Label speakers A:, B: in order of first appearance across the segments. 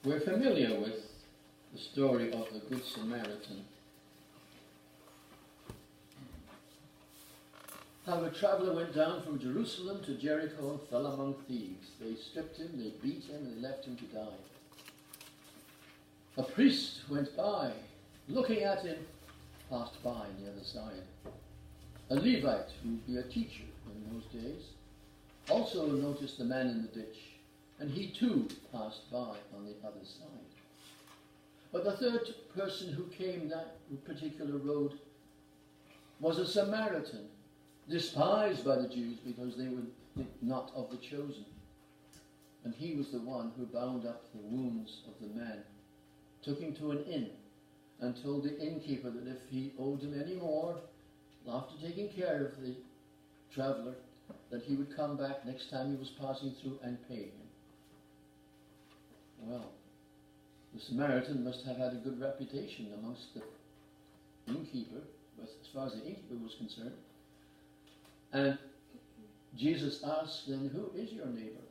A: We're familiar with the story of the Good Samaritan. How a traveller went down from Jerusalem to Jericho and fell among thieves. They stripped him, they beat him, and they left him to die. A priest went by, looking at him, passed by on the other side. A Levite, who would be a teacher in those days, also noticed the man in the ditch, and he too passed by on the other side. But the third person who came that particular road was a Samaritan, despised by the Jews because they were not of the chosen. And he was the one who bound up the wounds of the man, took him to an inn, and told the innkeeper that if he owed him any more, after taking care of the traveller, that he would come back next time he was passing through and pay him. Well, the Samaritan must have had a good reputation amongst the innkeeper, as far as the innkeeper was concerned. And Jesus asked then, who is your neighbour?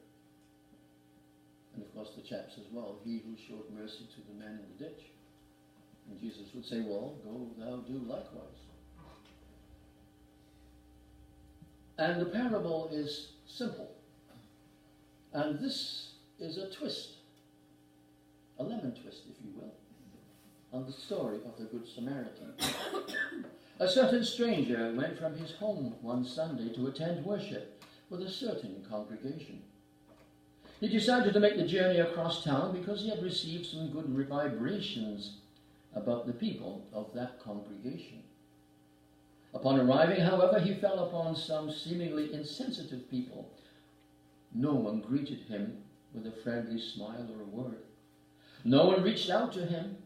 A: And of course the chap says, well, he who showed mercy to the man in the ditch. And Jesus would say, well, go thou do likewise. And the parable is simple. And this is a twist, a lemon twist, if you will, on the story of the Good Samaritan. A certain stranger went from his home one Sunday to attend worship with a certain congregation. He decided to make the journey across town because he had received some good vibrations about the people of that congregation. Upon arriving, however, he fell upon some seemingly insensitive people. No one greeted him with a friendly smile or a word. No one reached out to him.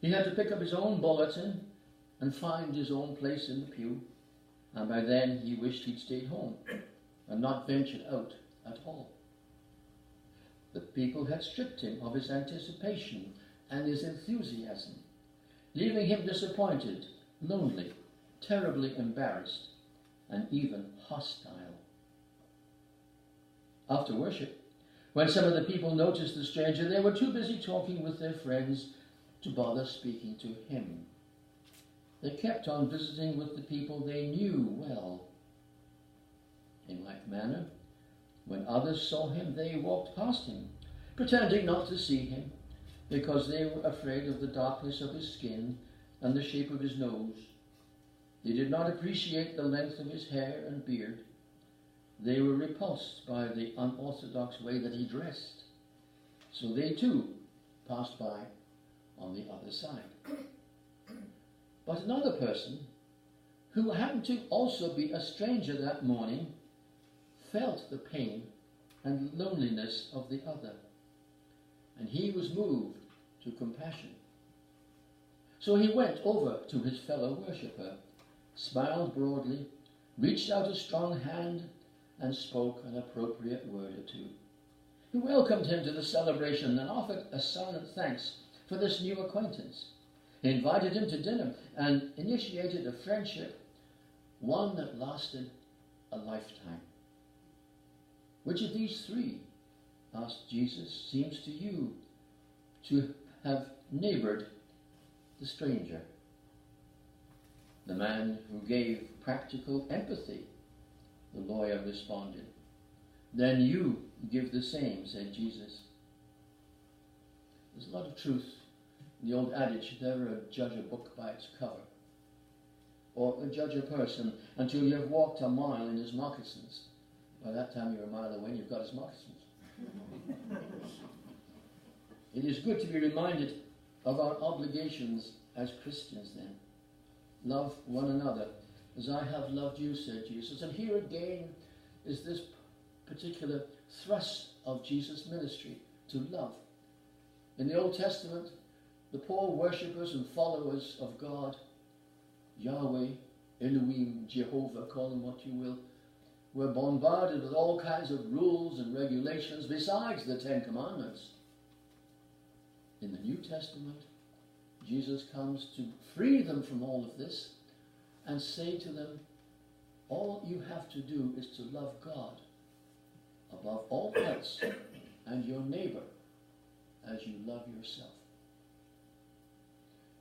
A: He had to pick up his own bulletin and find his own place in the pew. And by then he wished he'd stayed home and not ventured out at all. The people had stripped him of his anticipation and his enthusiasm, leaving him disappointed, lonely, terribly embarrassed, and even hostile. After worship, when some of the people noticed the stranger, they were too busy talking with their friends to bother speaking to him. They kept on visiting with the people they knew well. In like manner, when others saw him, they walked past him, pretending not to see him, because they were afraid of the darkness of his skin and the shape of his nose. They did not appreciate the length of his hair and beard. They were repulsed by the unorthodox way that he dressed. So they too passed by on the other side. But another person, who happened to also be a stranger that morning, felt the pain and loneliness of the other, and he was moved to compassion. So he went over to his fellow worshipper, smiled broadly, reached out a strong hand, and spoke an appropriate word or two. He welcomed him to the celebration and offered a silent thanks for this new acquaintance. He invited him to dinner and initiated a friendship, one that lasted a lifetime. Which of these three, asked Jesus, seems to you to have neighbored the stranger? The man who gave practical empathy, the lawyer responded. Then you give the same, said Jesus. There's a lot of truth in the old adage, never judge a book by its cover, or judge a person until you have walked a mile in his moccasins. By that time you're a mile away and you've got his moccasins. It is good to be reminded of our obligations as Christians then. Love one another as I have loved you, said Jesus. And here again is this particular thrust of Jesus' ministry, to love. In the Old Testament, the poor worshippers and followers of God, Yahweh, Elohim, Jehovah, call them what you will, were bombarded with all kinds of rules and regulations besides the Ten Commandments. In the New Testament, Jesus comes to free them from all of this and say to them, all you have to do is to love God above all else and your neighbor as because you love yourself.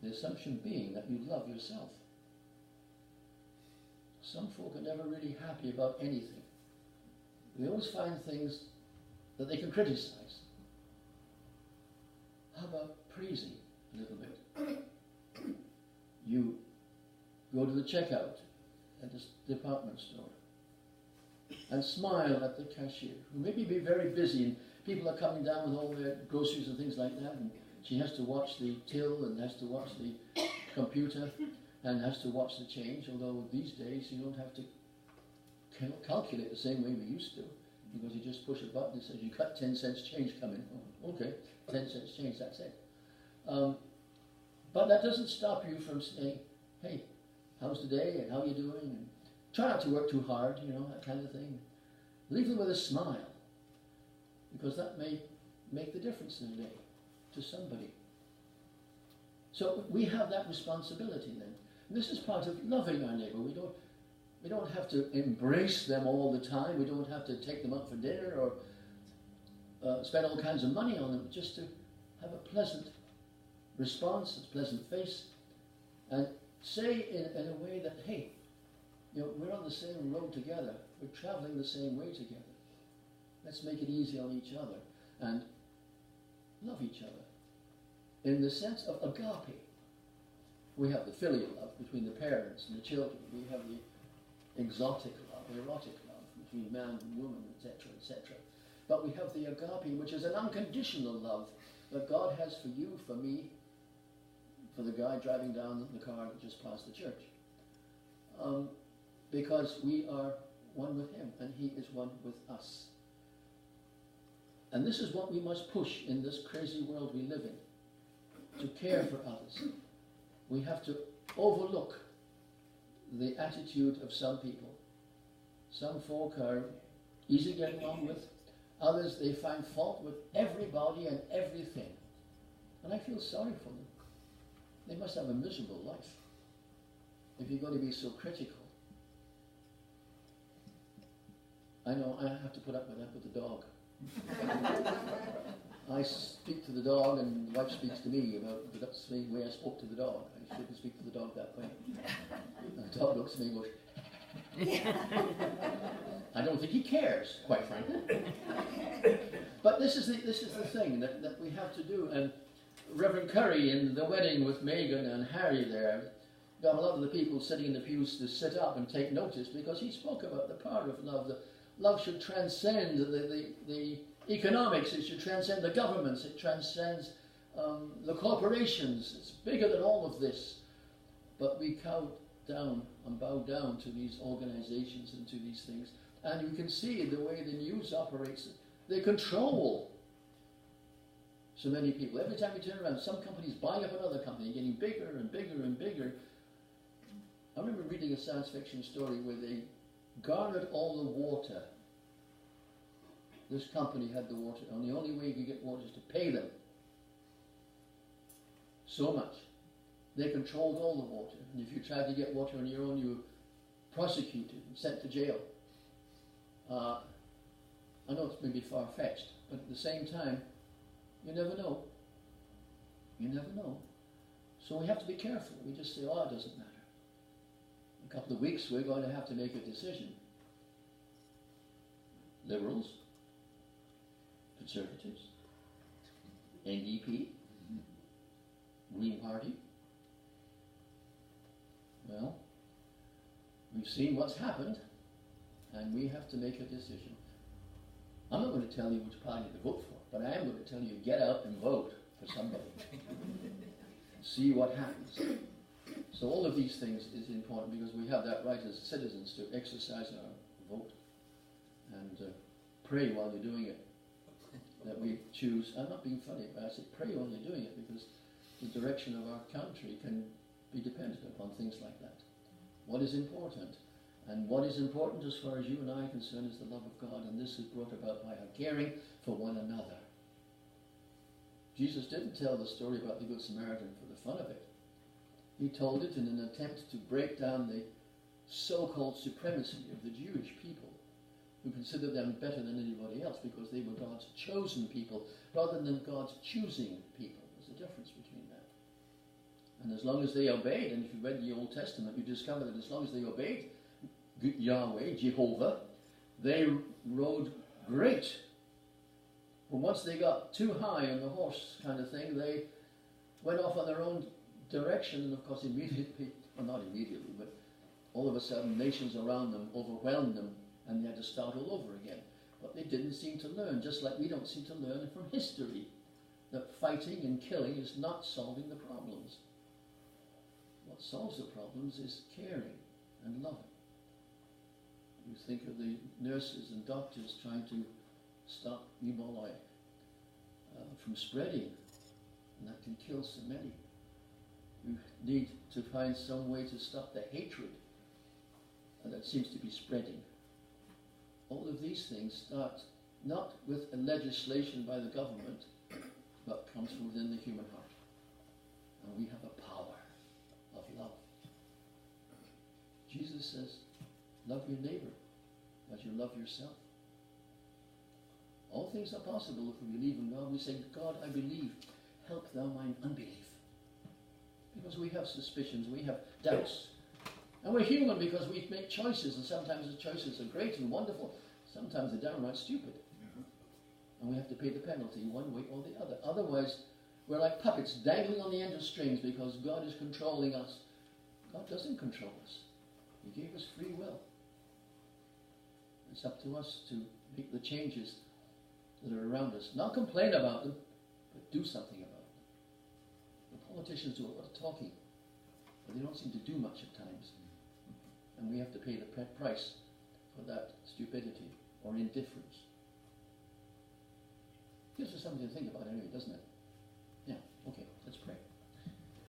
A: The assumption being that you love yourself. Some folk are never really happy about anything. They always find things that they can criticize. How about praising a little bit? You go to the checkout at this department store and smile at the cashier, who maybe be very busy, and people are coming down with all their groceries and things like that, and she has to watch the till and has to watch the computer and has to watch the change, although these days you don't have to calculate the same way we used to, because you just push a button that says you got 10 cents change coming. Oh, okay, 10 cents change, that's it. But that doesn't stop you from saying, hey, how's the day and how are you doing? And try not to work too hard, you know, that kind of thing. Leave them with a smile, because that may make the difference in the day to somebody. So we have that responsibility then. And this is part of loving our neighbour. We don't have to embrace them all the time. We don't have to take them out for dinner or spend all kinds of money on them, just to have a pleasant response, a pleasant face, and say in a way that, hey, you know, we're on the same road together. We're traveling the same way together. Let's make it easy on each other and love each other in the sense of agape. We have the filial love between the parents and the children. We have the exotic love, erotic love between man and woman, etc., etc. But we have the agape, which is an unconditional love that God has for you, for me, for the guy driving down the car that just passed the church. Because we are one with him and he is one with us. And this is what we must push in this crazy world we live in, to care for others. We have to overlook the attitude of some people. Some folk are easy getting along with. Others, they find fault with everybody and everything. And I feel sorry for them. They must have a miserable life if you're going to be so critical. I know I have to put up with that with the dog. I speak to the dog and the wife speaks to me about the same way I spoke to the dog. I shouldn't speak to the dog that way. The dog looks at me and goes, I don't think he cares, quite frankly. But this is the thing that we have to do. And Reverend Curry in the wedding with Meghan and Harry there got a lot of the people sitting in the pews to sit up and take notice, because he spoke about the power of love. That love should transcend the economics, it should transcend the governments, it transcends the corporations. It's bigger than all of this. But we bow down to these organizations and to these things. And you can see the way the news operates. They control so many people. Every time you turn around, some company's buying up another company, getting bigger and bigger and bigger. I remember reading a science fiction story where they garnered all the water. This company had the water, and the only way you could get water is to pay them so much. They controlled all the water, and if you tried to get water on your own, you were prosecuted and sent to jail. I know it's maybe far-fetched, but at the same time, you never know. You never know. So we have to be careful. We just say, oh, it doesn't matter. In a couple of weeks, we're going to have to make a decision. Liberals, Conservatives, NDP, Green Party. Well, we've seen what's happened, and we have to make a decision. I'm not going to tell you which party to vote for, but I am going to tell you, get out and vote for somebody. See what happens. So all of these things is important, because we have that right as citizens to exercise our vote and pray while you're doing it. That we choose, I'm not being funny, but I say pray while you're doing it, because the direction of our country can be dependent upon things like that. What is important? And what is important as far as you and I are concerned is the love of God, and this is brought about by our caring for one another. Jesus didn't tell the story about the Good Samaritan for the fun of it. He told it in an attempt to break down the so-called supremacy of the Jewish people who considered them better than anybody else because they were God's chosen people rather than God's choosing people. There's a difference between that. And as long as they obeyed, and if you read the Old Testament, you discover that as long as they obeyed Yahweh, Jehovah, they rode great. But once they got too high on the horse kind of thing, they went off on their own direction, and of course immediately, well not immediately, but all of a sudden nations around them overwhelmed them, and they had to start all over again. But they didn't seem to learn, just like we don't seem to learn from history, that fighting and killing is not solving the problems. What solves the problems is caring and loving. You think of the nurses and doctors trying to stop Ebola from spreading, and that can kill so many. You need to find some way to stop the hatred that seems to be spreading. All of these things start not with a legislation by the government, but comes from within the human heart. And we have a power of love. Jesus says, love your neighbor as you love yourself. All things are possible if we believe in God. We say, God, I believe. Help thou mine unbelief. Because we have suspicions, we have doubts. And we're human because we make choices, and sometimes the choices are great and wonderful. Sometimes they're downright stupid. And we have to pay the penalty one way or the other. Otherwise, we're like puppets dangling on the end of strings because God is controlling us. God doesn't control us. He gave us free will. It's up to us to make the changes that are around us. Not complain about them, but do something about them. The politicians do a lot of talking, but they don't seem to do much at times. And we have to pay the price for that stupidity or indifference. Gives us something to think about anyway, doesn't it?